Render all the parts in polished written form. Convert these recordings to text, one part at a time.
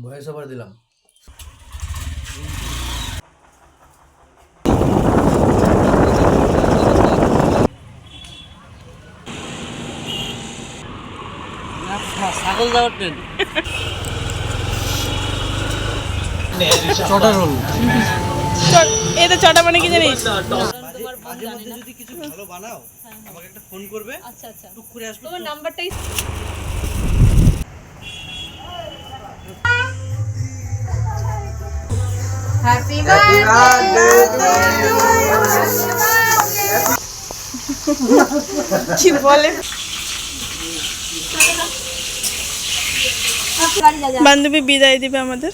Voice over দিলাম। ছাগল যাওয়ার ট্রেন। চটা রোল। এটা চটা মানে কি জানিস? মাঝে মধ্যে যদি কিছু ভালো বানাও আমাকে একটা ফোন করবে। আচ্ছা আচ্ছা, টুক করে আসবে। তোমার নাম্বারটাই। হ্যাপি বার্থডে কি বলে বান্ধবী বিদায় দিবে আমাদের।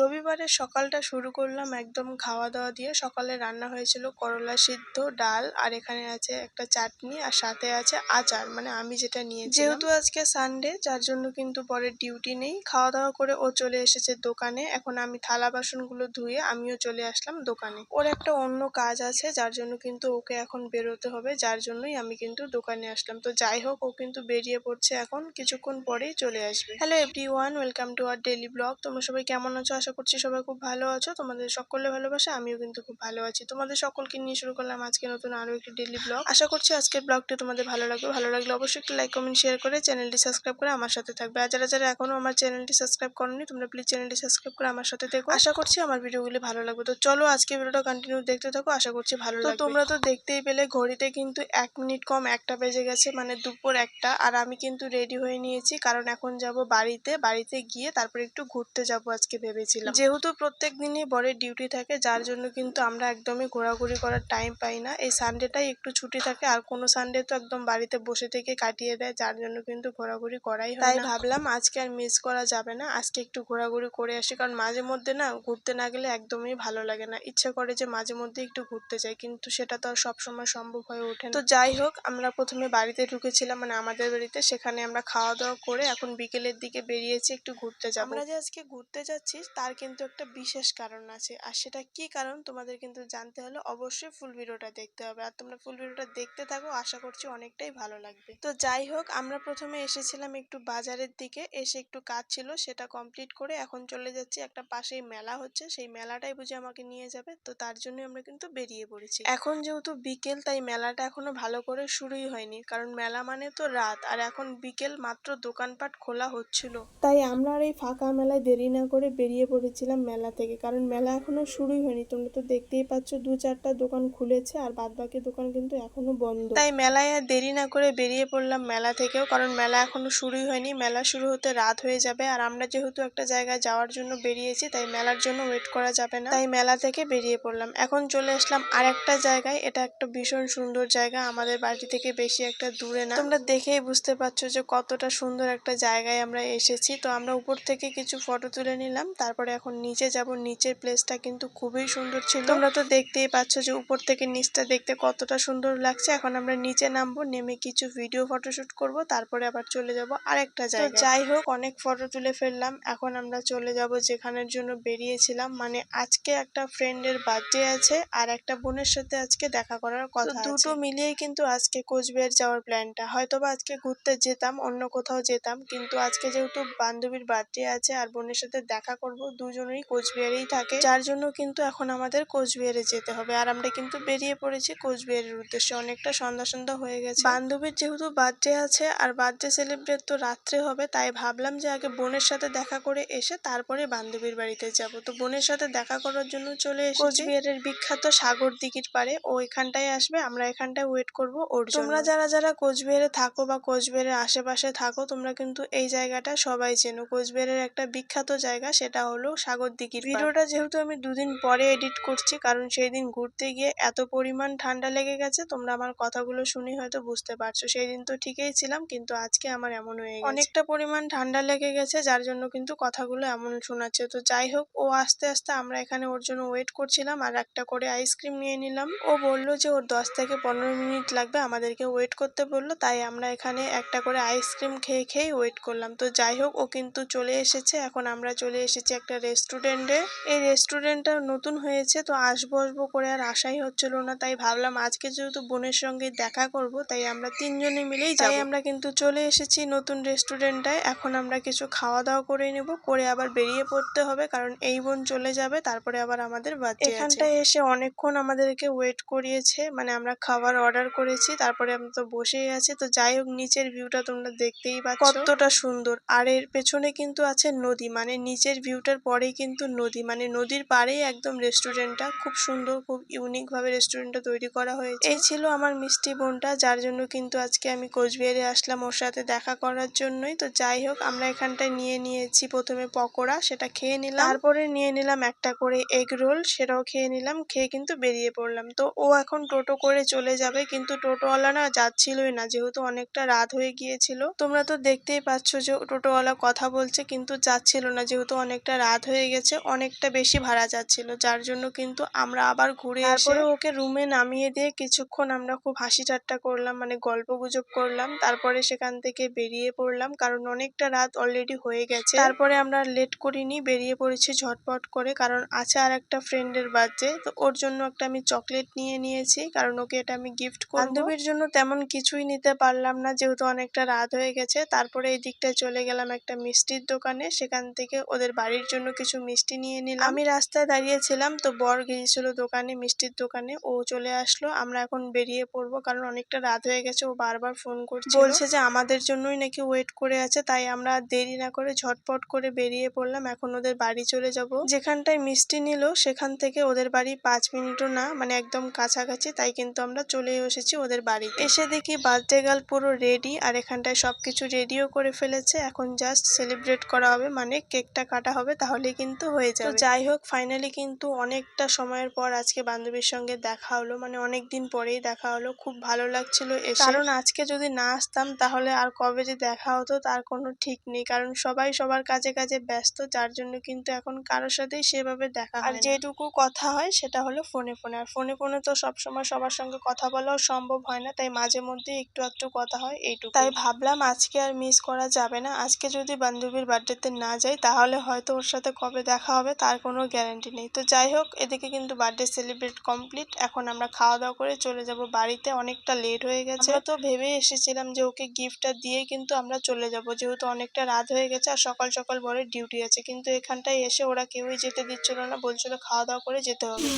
রবিবারের সকালটা শুরু করলাম একদম খাওয়া দাওয়া দিয়ে। সকালে রান্না হয়েছিল করলা সিদ্ধ, ডাল, আর এখানে আছে একটা চাটনি, আর সাথে আছে আচার, মানে আমি যেটা নিয়েছি। যেহেতু আজকে সানডে, যার জন্য কিন্তু পরের ডিউটি নেই। খাওয়া দাওয়া করে ও চলে এসেছে দোকানে। এখন আমি থালা বাসনগুলো ধুয়ে আমিও চলে আসলাম দোকানে। ওর একটা অন্য কাজ আছে, যার জন্য কিন্তু ওকে এখন বেরোতে হবে, যার জন্যই আমি কিন্তু দোকানে আসলাম। তো যাই হোক, ও কিন্তু বেরিয়ে পড়ছে, এখন কিছুক্ষণ পরেই চলে আসবে। Hello everyone, welcome to our daily blog. তোমরা সবাই কেমন আছো? আশা করছি সবাই খুব ভালো আছো। তোমাদের সকলের ভালোবাসা, আমিও কিন্তু খুব ভালো আছি। তোমাদের সকলকে নিয়ে শুরু করলাম আজকে নতুন আরো একটি ডেইলি ব্লগ। আশা করছি আজকের ব্লগটি তোমাদের ভালো লাগবে। ভালো লাগলে অবশ্যই একটু লাইক, কমেন্ট, শেয়ার করে চ্যানেলটি সাবস্ক্রাইব করে আমার সাথে থাকবে। আর যারা যারা এখনো আমার চ্যানেলটি সাবস্ক্রাইব করোনি, তোমরা প্লিজ চ্যানেলটি সাবস্ক্রাইব করে আমার সাথে থেকো। আশা করছি আমার ভিডিওগুলি ভালো লাগবে। তো চলো আজকে ভিডিওটা কন্টিনিউ দেখতে থাকো, আশা করছি ভালো লাগবে। তোমরা তো দেখতেই পেলে ঘড়িতে কিন্তু 1 মিনিট কম 1টা বেজে গেছে, মানে দুপুর 1টা। আর আমি কিন্তু রেডি হয়ে নিয়েছি, কারণ এখন যাব বাড়িতে গিয়ে তারপরে একটু ঘুরতে যাব আজকে ভেবেছিলাম। যেহেতু প্রত্যেক দিনই বরের ডিউটি থাকে, যার জন্য কিন্তু আমরা একদমই ঘোরাঘুরি করার টাইম পাই না। এই সানডেটাই একটু ছুটি থাকে, আর কোনো সানডে তো একদম বাড়িতে বসে থেকে কাটিয়ে দেয়, যার জন্য কিন্তু ঘোরাঘুরি করাই হয় না। তাই ভাবলাম আজকে আর মিস করা যাবে না, আজকে একটু ঘোরাঘুরি করে আসি। কারণ মাঝে মধ্যে না ঘুরতে না গেলে একদমই ভালো লাগে না। ইচ্ছে করে যে মাঝে মধ্যে একটু ঘুরতে যাই, কিন্তু সেটা তো আর সবসময় সম্ভব হয়ে ওঠে না। তো যাই হোক, আমরা প্রথমে বাড়িতে ঢুকেছিলাম, মানে আমাদের বাড়িতে। সেখানে আমরা খাওয়া দাওয়া করে এখন বিকেলের দিকে বেরিয়েছি একটু ঘুরতে যাব। আমরা যে আজকে ঘুরতে যাচ্ছি তার কিন্তু একটা বিশেষ কারণ আছে, আর সেটা কি কারণ তোমাদের কিন্তু জানতে হলে অবশ্যই ফুল ভিডিওটা দেখতে হবে। আর তোমরা ফুল ভিডিওটা দেখতে থাকো, আশা করছি অনেকটাই ভালো লাগবে। তো যাই হোক, আমরা প্রথমে এসেছিলাম একটু বাজারের দিকে, এসে একটু কাজ ছিল সেটা কমপ্লিট করে এখন চলে যাচ্ছি একটা পাশেই মেলা হচ্ছে, সেই মেলাটাই বুঝে আমাকে নিয়ে যাবে। তো তার জন্য আমরা কিন্তু বেরিয়ে পড়েছি। এখন যেহেতু বিকেল, তাই মেলাটা এখনো ভালো করে শুরুই হয়নি, কারণ মেলা মানে তো রাত, আর এখন বিকেল মাত্র, দোকানপাট খোলা হচ্ছিল। তাই আমরা আর এই ফাঁকা মেলায় দেরি না করে বেরিয়ে পড়েছিলাম মেলা থেকে, কারণ মেলা এখনো শুরুই হয়নি। তোমরা তো দেখতেই পাচ্ছ 2-4টা দোকান খুলেছে, আর বাদ বাকি দোকান কিন্তু এখনো বন্ধ। তাই মেলায় আর দেরি না করে বেরিয়ে পড়লাম মেলা থেকেও, কারণ মেলা এখনো শুরুই হয়নি। মেলা শুরু হতে রাত হয়ে যাবে, আর আমরা যেহেতু একটা জায়গায় যাওয়ার জন্য বেরিয়েছি, তাই মেলার জন্য ওয়েট করা যাবে না। তাই মেলা থেকে বেরিয়ে পড়লাম। এখন চলে আসলাম আর একটা জায়গায়। এটা একটা ভীষণ সুন্দর জায়গা, আমাদের বাড়ি থেকে বেশি একটা দূরে না। তোমরা দেখেই বুঝতে পারছো যে কতটা সুন্দর একটা জায়গায় আমরা এসেছি। তো আমরা উপর থেকে কিছু ফটো তুলে নিলাম, তারপরে এখন নিচে যাব। নিচের প্লেসটা কিন্তু খুবই সুন্দর ছিল। তোমরা তো দেখতেই পাচ্ছ যে উপর থেকে নিচটা দেখতে কতটা সুন্দর লাগছে। এখন আমরা নিচে নামবো, নেমে কিছু ভিডিও ফটোশুট করব, তারপরে আবার চলে যাব আরেকটা জায়গায়। তো যাই হোক, অনেক ফটো তুলে ফেললাম। এখন আমরা চলে যাব যেখানের জন্য বেরিয়েছিলাম, মানে আজকে একটা ফ্রেন্ডের বার্থডে আছে, আর একটা বোনের সাথে আজকে দেখা করার কথা আছে। দুটো মিলিয়েই কিন্তু আজকে কোচবিহার যাওয়ার প্ল্যানটা। হয়তোবা আজকে ঘুরতে যেতাম, অন্য কোথাও যেতাম, কিন্তু আজকে যেহেতু বান্ধবীর বার্থডে আছে আর বোনের সাথে দেখা করব, দুজনেই কোচবিহারেই থাকে, যার জন্য কিন্তু এখন আমাদের কোচবিহারে যেতে হবে। আর আমরা কিন্তু বেরিয়ে পড়েছি কোচবিহারের উদ্দেশ্যে। অনেকটা সন্ধ্যা সন্ধ্যা হয়ে গেছে। বান্ধবীর যেহেতু বার্থডে আছে, আর বার্থডে সেলিব্রেট তো রাত্রে হবে, তাই ভাবলাম যে আগে বোনের সাথে দেখা করে এসে তারপরে বান্ধবীর বাড়িতে যাব। তো বোনের সাথে দেখা করার জন্য চলে এসেছি কোচবিহারের বিখ্যাত সাগর দিঘির পারে। ও এখানটায় আসবে, আমরা এখানটায় ওয়েট করব ওর জন্য। তোমরা যারা যারা কোচবিহারে থাকো বা কোচবিহারের আশেপাশে থাকো, তোমরা কিন্তু এই জায়গাটা সবাই চেনো। কোচবিহারের একটা বিখ্যাত জায়গা, সেটা হলো সাগর দিঘির পাড়। ভিডিওটা যেহেতু আমি দুদিন পরে এডিট করছি, কারণ সেই দিন ঘুরতে গিয়ে এত পরিমাণ ঠান্ডা লেগে গেছে, তোমরা আমার কথাগুলো শুনে হয়তো বুঝতে পারছো। সেই দিন তো ঠিকই ছিলাম, কিন্তু আজকে আমার এমন হয়ে গেছে, অনেকটা পরিমাণ ঠান্ডা লেগে গেছে, যার জন্য কিন্তু কথাগুলো এমন শোনাচ্ছে। তো যাই হোক, ও আস্তে আস্তে, আমরা এখানে ওর জন্য ওয়েট করছিলাম, আর একটা করে আইসক্রিম নিয়ে নিলাম। ও বললো যে ওর 10 থেকে 15 মিনিট লাগবে, আমাদেরকে ওয়েট করতে বললো, তাই আমরা এখানে একটা করে আইসক্রিম খেয়ে খেয়ে ওয়েট করলাম। তো যাই হোক, ও কিন্তু চলে এসেছে। এখন আমরা চলে এসেছি একটা একটা রেস্টুরেন্টে। এই রেস্টুরেন্টটা নতুন হয়েছে, তো আসবো আসবো করে আর আশাই হচ্ছিল না, তাই ভাবলাম আজকে যেহেতু বোনের সঙ্গে দেখা করব তাই আমরা তিনজনে মিলেই যাই। আমরা কিন্তু চলে এসেছি নতুন রেস্টুরেন্টটায়। এখন আমরা কিছু খাওয়া দাওয়া করে নেব, করে আবার বেরিয়ে পড়তে হবে, কারণ এই বোন চলে যাবে, তারপরে আবার আমাদের বাচ্চা আছে। এখানটায় এসে অনেকক্ষণ আমাদেরকে ওয়েট করিয়েছে, মানে আমরা খাবার অর্ডার করেছি, তারপরে আমরা তো বসেই আছি। তো যাই হোক, নিচের ভিউটা তোমরা দেখতেই পাচ্ছ কতটা সুন্দর। আর এর পেছনে কিন্তু আছে নদী, মানে নিচের ভিউটার পরেই কিন্তু নদী, মানে নদীর পাড়েই একদম রেস্টুরেন্টটা। খুব সুন্দর, খুব ইউনিক ভাবে রেস্টুরেন্টটা তৈরি করা হয়েছে। এই ছিল আমার মিষ্টি বোনটা, যার জন্য কিন্তু আজকে আমি কোচবিহারে আসলাম ওর সাথে দেখা করার জন্যই। তো যাই হোক, আমরা এখানটায় নিয়েছি প্রথমে পকোড়া, সেটা খেয়ে নিলাম, তারপরে নিয়ে নিলাম একটা করে এগ রোল, সেটাও খেয়ে নিলাম। খেয়ে কিন্তু বেরিয়ে পড়লাম। তো ও এখন টোটো করে চলে যাবে, কিন্তু টোটোওয়ালা না যাচ্ছিলই না, যেহেতু অনেকটা রাত হয়ে গিয়েছিল। তোমরা তো দেখতেই পাচ্ছ যে টোটোওয়ালা কথা বলছে, কিন্তু যাচ্ছিল না, যেহেতু অনেকটা রাত হয়ে গেছে, অনেকটা বেশি ভাড়া যাচ্ছিল, যার জন্য কিন্তু আমরা আবার ঘুরে তারপরে ওকে রুমে নামিয়ে দিয়ে কিছুক্ষণ আমরা খুব হাসি ঠাট্টা করলাম, মানে গল্প গুজব করলাম, তারপরে সেখান থেকে বেরিয়ে পড়লাম, কারণ অনেকটা রাত অলরেডি হয়ে গেছে। তারপরে আমরা লেট করিনি, বেরিয়ে পড়েছি ঝটপট করে, কারণ আছে আর একটা ফ্রেন্ডের বার্থডে, তো ওর জন্য একটা আমি চকলেট নিয়ে নিয়েছি, কারণ ওকে এটা আমি গিফট করব। বান্ধবীর জন্য তেমন কিছুই নিতে পারলাম না, যেহেতু অনেকটা রাত হয়ে গেছে। তারপরে এই দিকটায় চলে গেলাম একটা মিষ্টির দোকানে, সেখান থেকে ওদের বাড়ির জন্য কিছু মিষ্টি নিয়ে নিলাম। আমি রাস্তায় দাঁড়িয়েছিলাম, তো বর গিয়েছিল দোকানে, মিষ্টির দোকানে, ও চলে আসলো। আমরা এখন বেরিয়ে পড়বো, কারণ অনেকটা রাত হয়ে গেছে। ও বারবার ফোন করছে, বলছে যে আমাদের জন্যই নাকি ওয়েট করে আছে, তাই আমরা দেরি না করে ঝটপট করে বেরিয়ে পড়লাম। এখন ওদের বাড়ি চলে যাব। যেখানটায় মিষ্টি নিল সেখান থেকে ওদের বাড়ি 5 মিনিটও না, মানে একদম কাছাকাছি, তাই কিন্তু আমরা চলে এসেছি ওদের বাড়িতে। এসে দেখি বার্থডে গার্ল পুরো রেডি, আর এখানটায় সবকিছু রেডিও করে ফেলেছে। এখন জাস্ট সেলিব্রেট করা হবে, মানে কেকটা কাটা হবে, তাহলে কিন্তু হয়ে যাবে। তো যাই হোক, ফাইনালি কিন্তু অনেকটা সময়ের পর আজকে বান্ধবীর সঙ্গে দেখা হলো, মানে অনেক দিন পরেই দেখা হলো। খুব ভালো লাগছিল এসে, কারণ আজকে যদি না আসতাম তাহলে আর কবে যে দেখা হতো তার কোনো ঠিক নেই, কারণ সবাই সবার কাজে কাজে ব্যস্ত, যার জন্য কিন্তু এখন কারোর সাথেই সেভাবে দেখা হয় না। আর যেটুকু কথা হয় সেটা হলো ফোনে ফোনে, আর ফোনে ফোনে তো সবসময় সবার সঙ্গে কথা বলাও সম্ভব হয় না, তাই মাঝে মধ্যে একটু একটু কথা হয়, এইটুকু। তাই ভাবলাম আজকে আর মিস করা যাবে না। আজকে যদি বান্ধবীর বার্থডেতে না যাই তাহলে হয়তো ওর সাথে কবে দেখা হবে তার কোনো গ্যারান্টি নেই। তো যাই হোক, এদিকে কিন্তু বার্থডে সেলিব্রেট কমপ্লিট। এখন আমরা খাওয়া দাওয়া করে চলে যাব বাড়িতে, অনেকটা লেট হয়ে গেছে। আমরা তো ভেবে এসেছিলাম যে ওকে গিফটটা দিয়ে কিন্তু আমরা চলে যাব, যেহেতু অনেকটা রাত হয়ে গেছে আর সকাল সকাল বরের ডিউটি আছে, কিন্তু এখানটায় এসে ওরা কেউই যেতে দিচ্ছিল না, বলছিল খাওয়া দাওয়া করে যেতে হবে।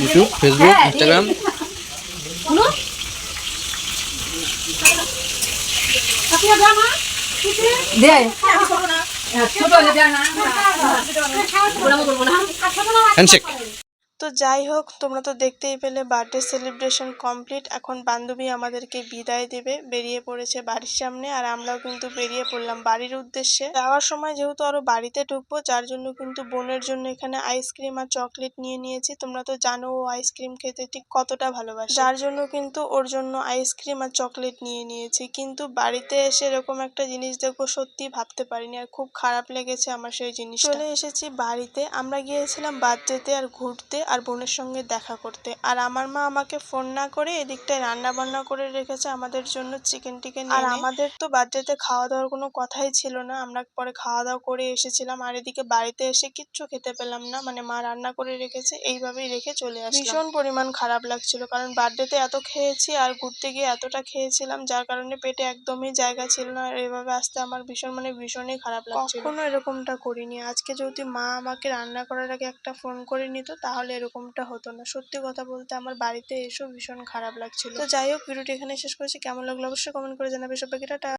YouTube, Facebook, Instagram. হ্যান্ডশেক। তো যাই হোক, তোমরা তো দেখতেই পেলে বার্থডে সেলিব্রেশন কমপ্লিট। এখন বান্ধবী আমাদেরকে বিদায় দেবে, বেরিয়ে পড়েছে বাড়ির সামনে, আর আমরাও কিন্তু বেরিয়ে পড়লাম বাড়ির উদ্দেশ্যে। যাওয়ার সময় যেহেতু আরো বাড়িতে ঢুকবো, যার জন্য কিন্তু বোনের জন্য এখানে আইসক্রিম আর চকলেট নিয়ে নিয়েছি। তোমরা তো জানো ও আইসক্রিম খেতে ঠিক কতটা ভালোবাসে, যার জন্য কিন্তু ওর জন্য আইসক্রিম আর চকলেট নিয়ে নিয়েছি। কিন্তু বাড়িতে এসে এরকম একটা জিনিস দেখবো সত্যি ভাবতে পারিনি, আর খুব খারাপ লেগেছে আমার সেই জিনিসটা। চলে এসেছি বাড়িতে। আমরা গিয়েছিলাম বার্থডেতে আর ঘুরতে, আর বোনের সঙ্গে দেখা করতে, আর আমার মা আমাকে ফোন না করে এদিকটায় রান্না বান্না করে রেখেছে আমাদের জন্য চিকেন টিকেন। আর আমাদের তো বার্থডেতে খাওয়া দাওয়ার কোনো কথাই ছিল না, আমরা পরে খাওয়া দাওয়া করে এসেছিলাম, আর এদিকে বাড়িতে এসে কিচ্ছু খেতে পেলাম না, মানে মা রান্না করে রেখেছে, এইভাবেই রেখে চলে আসলাম। ভীষণ পরিমাণ খারাপ লাগছিল, কারণ বার্থডেতে এত খেয়েছি আর ঘুরতে গিয়ে এতটা খেয়েছিলাম, যার কারণে পেটে একদমই জায়গা ছিল না, আর এভাবে আসতে আমার ভীষণই খারাপ লাগছিল। কখনো এরকমটা করিনি। আজকে যদি মা আমাকে রান্না করার আগে একটা ফোন করে নিত তাহলে এরকমটা হতো না। সত্যি কথা বলতে আমার বাড়িতে এসেও ভীষণ খারাপ লাগছিল। তো যাই হোক, ভিডিওটি এখানে শেষ করেছি। কেমন লাগলো অবশ্যই কমেন্ট করে জানাবে। সবাইকে টাটা।